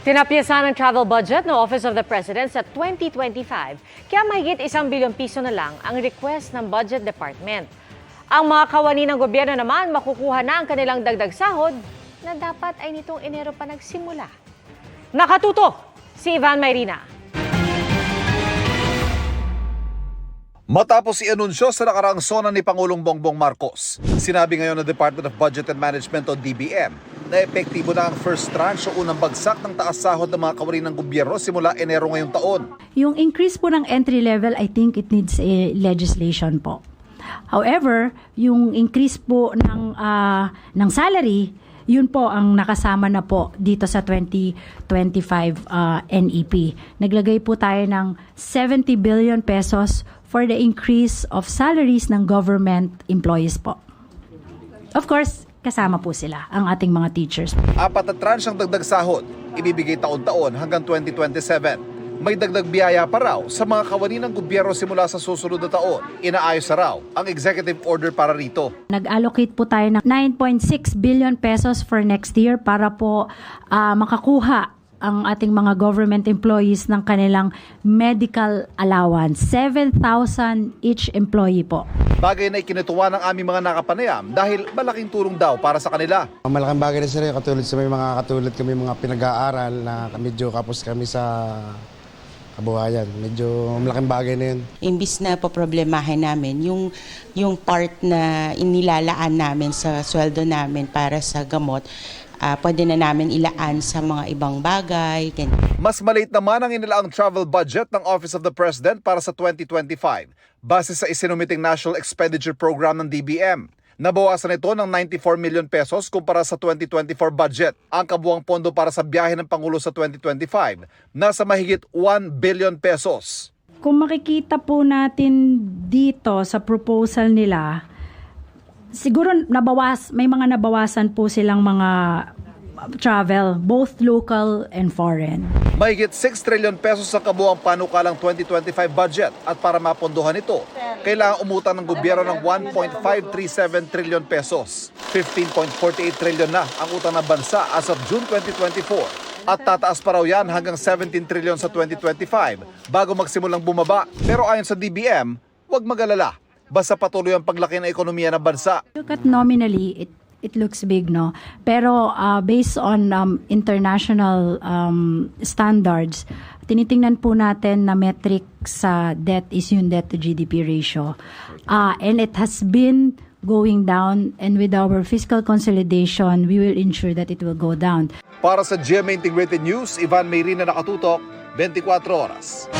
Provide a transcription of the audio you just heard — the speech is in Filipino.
Tinapyasan ang travel budget ng Office of the President sa 2025, kaya mahigit 1 bilyong piso na lang ang request ng Budget Department. Ang mga kawani ng gobyerno naman makukuha na ang kanilang dagdag sahod na dapat ay nitong Enero pa nagsimula. Nakatutok si Ivan Mayrina. Matapos i-anunsyo sa nakaraang sona ni Pangulong Bongbong Marcos, sinabi ngayon ng Department of Budget and Management o DBM na epektibo na ang first tranche o unang bagsak ng taas sahod ng mga kawani ng gobyerno simula Enero ngayong taon. Yung increase po ng entry level, I think it needs a legislation po. However, yung increase po ng salary, yun po ang nakasama na po dito sa 2025 NEP. Naglagay po tayo ng 70 billion pesos for the increase of salaries ng government employees po. Of course, kasama po sila, ang ating mga teachers. 4 na tranche ang dagdag sahod, ibibigay taon-taon hanggang 2027. May dagdag biyaya pa raw sa mga kawani ng gobyerno simula sa susunod na taon. Inaayos na raw ang executive order para rito. Nag-allocate po tayo ng 9.6 billion pesos for next year para po makakuha ang ating mga government employees ng kanilang medical allowance. 7,000 each employee po. Bagay na ikinutuwa ng aming mga nakapanayam dahil malaking tulong daw para sa kanila. Malaking bagay na sila katulad sa may mga katulad kami mga pinag-aaral na medyo kapos kami sa kabuhayan. Medyo malaking bagay na yun. Imbis na poproblemahin namin yung part na inilalaan namin sa sweldo namin para sa gamot, pwede na namin ilaan sa mga ibang bagay. Mas maliit naman ang inilaang travel budget ng Office of the President para sa 2025 base sa isinumiting National Expenditure Program ng DBM. Nabawasan ito ng 94 million pesos kumpara sa 2024 budget. Ang kabuang pondo para sa biyahe ng Pangulo sa 2025 nasa mahigit 1 billion pesos. Kung makikita po natin dito sa proposal nila, siguro may mga nabawasan po silang mga travel, both local and foreign. Mahigit 6 trillion pesos ang kabuang panukalang 2025 budget at para mapondohan ito, kailangan umutang ng gobyerno ng 1.537 trillion pesos. 15.48 trillion na ang utang ng bansa as of June 2024. At tataas pa raw yan hanggang 17 trillion sa 2025 bago magsimulang bumaba. Pero ayon sa DBM, huwag mag-alala. Basta patuloy ang paglaki ng ekonomiya ng bansa. Look at nominally, it looks big, no? Pero based on international standards, tinitingnan po natin na metric sa debt is yung debt to GDP ratio. And it has been going down, and with our fiscal consolidation, we will ensure that it will go down. Para sa GMA Integrated News, Ivan Mayrina, nakatutok, 24 oras.